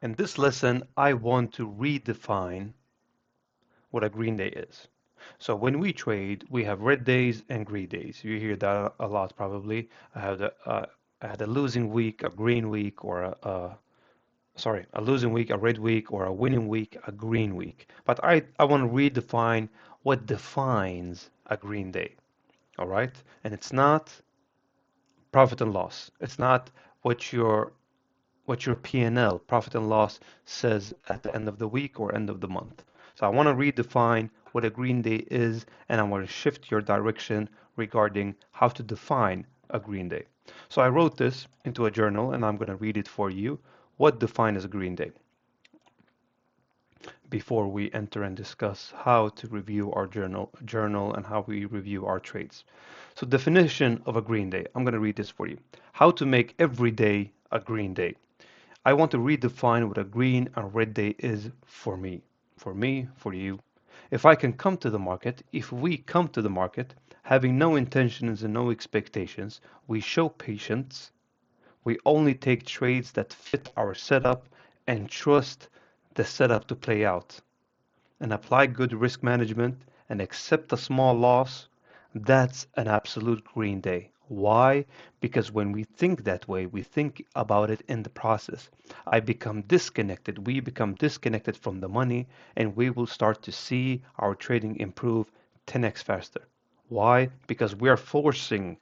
In this lesson, I want to redefine what a green day is. So when we trade, we have red days and green days. You hear that a lot probably. I had a losing week, a green week, or a losing week, a red week, or a winning week, a green week. But I want to redefine what defines a green day. All right, and it's not profit and loss. It's not what your P&L, profit and loss, says at the end of the week or end of the month. So I want to redefine what a green day is, and I want to shift your direction regarding how to define a green day. So I wrote this into a journal, and I'm going to read it for you. What defines a green day? Before we enter and discuss how to review our journal and how we review our trades. So definition of a green day. I'm going to read this for you. How to make every day a green day. I want to redefine what a green and red day is for me, for you. If I can come to the market, if we come to the market, having no intentions and no expectations, we show patience, we only take trades that fit our setup and trust the setup to play out and apply good risk management and accept a small loss, that's an absolute green day. Why? Because when we think that way, we think about it in the process. We become disconnected from the money, and we will start to see our trading improve 10x faster. Why? Because we're forcing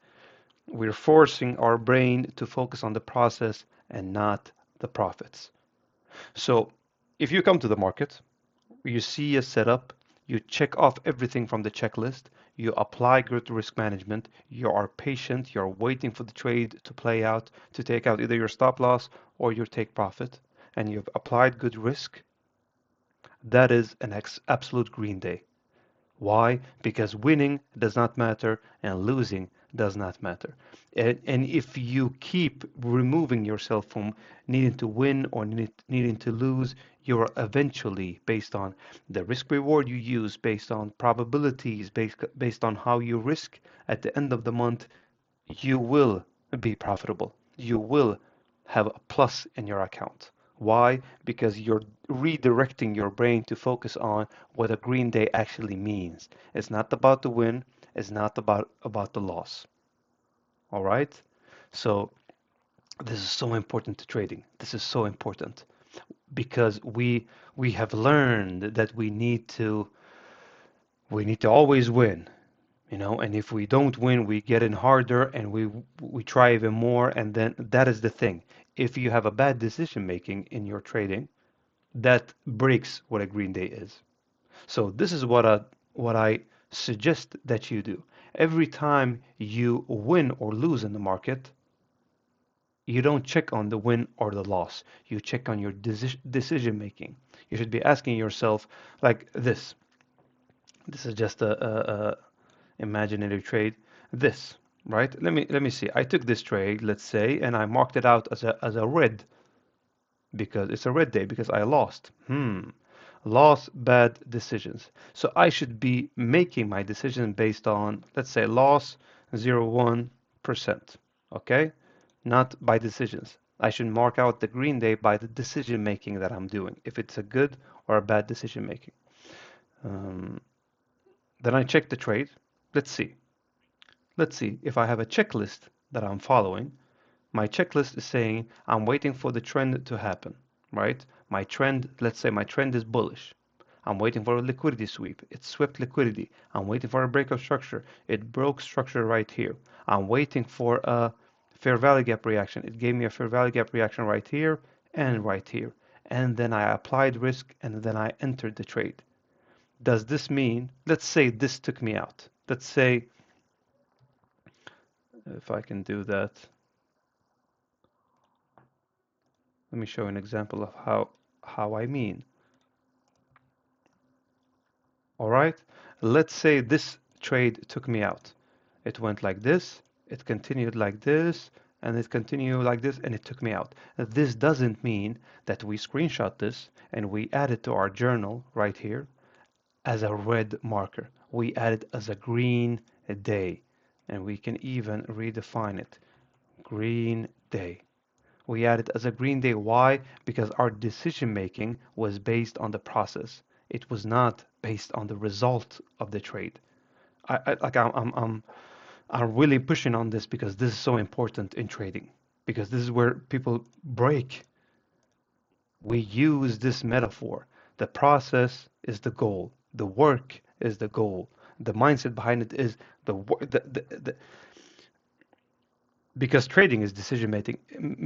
our brain to focus on the process and not the profits. So if you come to the market, you see a setup, you check off everything from the checklist, you apply good risk management, you are patient, you're waiting for the trade to play out, to take out either your stop loss or your take profit, and you've applied good risk, that is an absolute green day. Why? Because winning does not matter and losing does not matter. And if you keep removing yourself from needing to win or needing to lose, you're eventually, based on the risk reward you use, based on probabilities, based on how you risk, at the end of the month, you will be profitable. You will have a plus in your account. Why? Because you're redirecting your brain to focus on what a green day actually means. It's not about the win, it's not about the loss. All right? So this is so important to trading. This is so important because we have learned that we need to always win, and if we don't win, we get in harder and we try even more, and then that is the thing. If you have a bad decision making in your trading, that breaks what a green day is. So this is what I suggest that you do. Every time you win or lose in the market, you don't check on the win or the loss. You check on your decision making. You should be asking yourself like this. This is just a imaginary trade. This, right? Let me see. I took this trade, let's say, and I marked it out as a red because it's a red day because I lost. Loss, bad decisions. So I should be making my decision based on, let's say, loss 0.01%. Okay? Not by decisions. I should mark out the green day by the decision making that I'm doing, if it's a good or a bad decision making. Um, then I check the trade. Let's see. Let's see if I have a checklist that I'm following. My checklist is saying I'm waiting for the trend to happen, right? My trend, let's say my trend is bullish. I'm waiting for a liquidity sweep. It swept liquidity. I'm waiting for a break of structure. It broke structure right here. I'm waiting for a fair value gap reaction. It gave me a fair value gap reaction right here and right here. And then I applied risk and then I entered the trade. Does this mean, let's say this took me out. Let's say, if I can do that, let me show an example of how I mean. All right, let's say this trade took me out. It went like this, it continued like this, and it continued like this, and it took me out. This doesn't mean that we screenshot this and we add it to our journal right here as a red marker. We add it as a green day, and we can even redefine it. Green day. We add it as a green day. Why? Because our decision making was based on the process. It was not based on the result of the trade. I'm really pushing on this because this is so important in trading. Because this is where people break. We use this metaphor. The process is the goal. The work is the goal. The mindset behind it is because trading is decision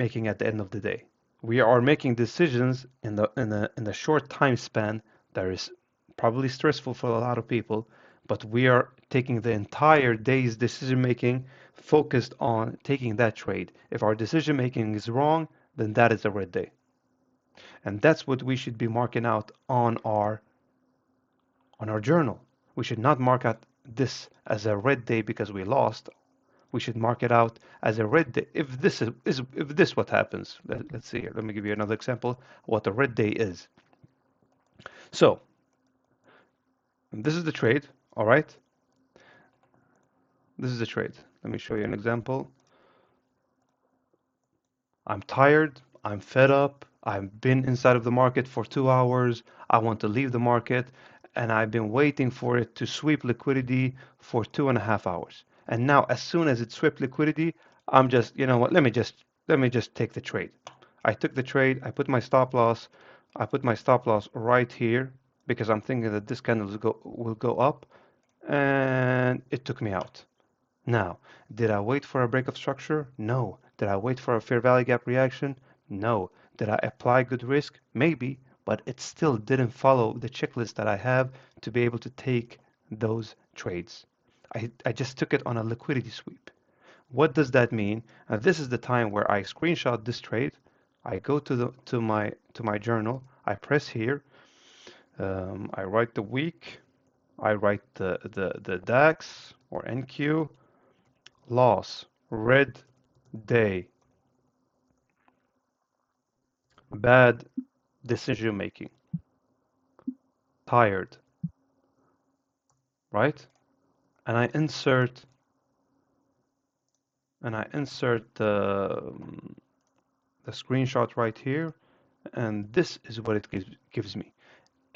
making at the end of the day. We are making decisions in the short time span that is probably stressful for a lot of people, but we are taking the entire day's decision making focused on taking that trade. If our decision making is wrong, then that is a red day. And that's what we should be marking out on our journal. We should not mark out this as a red day because we lost. We should mark it out as a red day. If this is if this what happens, let's see here. Let me give you another example what a red day is. So this is the trade, all right? This is the trade. Let me show you an example. I'm tired, I'm fed up, I've been inside of the market for 2 hours, I want to leave the market, and I've been waiting for it to sweep liquidity for 2.5 hours. And now, as soon as it swept liquidity, I'm just, you know what, let me just take the trade. I took the trade, I put my stop loss right here because I'm thinking that this candle will go up, and it took me out. Now, did I wait for a break of structure? No. Did I wait for a fair value gap reaction? No. Did I apply good risk? Maybe, but it still didn't follow the checklist that I have to be able to take those trades. I just took it on a liquidity sweep. What does that mean? This is the time where I screenshot this trade. I go to my journal. I press here. I write the week. I write the DAX or NQ. Loss, red day, bad decision making, tired, right? And I insert the screenshot right here, and this is what it gives me.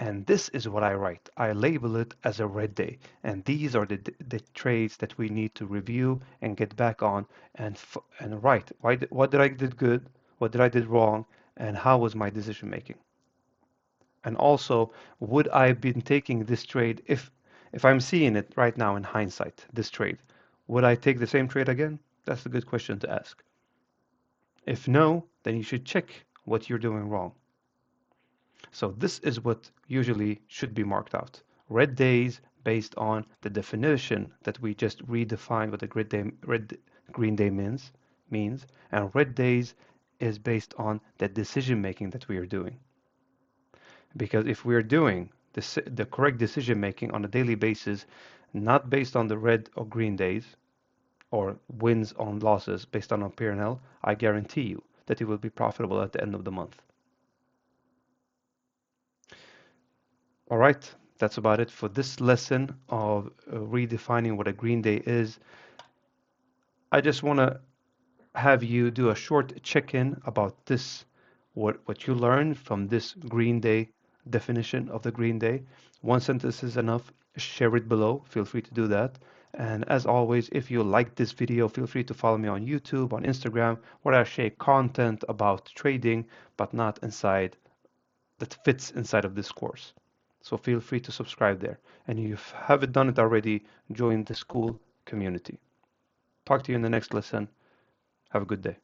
And this is what I write. I label it as a red day. And these are the trades that we need to review and get back on and write. What did I did good? What did I did wrong? And how was my decision making? And also, would I have been taking this trade if I'm seeing it right now in hindsight, this trade, would I take the same trade again? That's a good question to ask. If no, then you should check what you're doing wrong. So this is what usually should be marked out. Red days based on the definition that we just redefined what the green day means, and red days is based on the decision making that we are doing. Because if we are doing the correct decision making on a daily basis, not based on the red or green days or wins on losses based on a P&L, I guarantee you that it will be profitable at the end of the month. All right, that's about it for this lesson of redefining what a green day is. I just want to have you do a short check-in about this, what you learned from this green day definition of the green day. One sentence is enough. Share it below. Feel free to do that. And as always, if you like this video, feel free to follow me on YouTube, on Instagram, where I share content about trading, but not inside that fits inside of this course. So feel free to subscribe there. And if you haven't done it already, join the school community. Talk to you in the next lesson. Have a good day.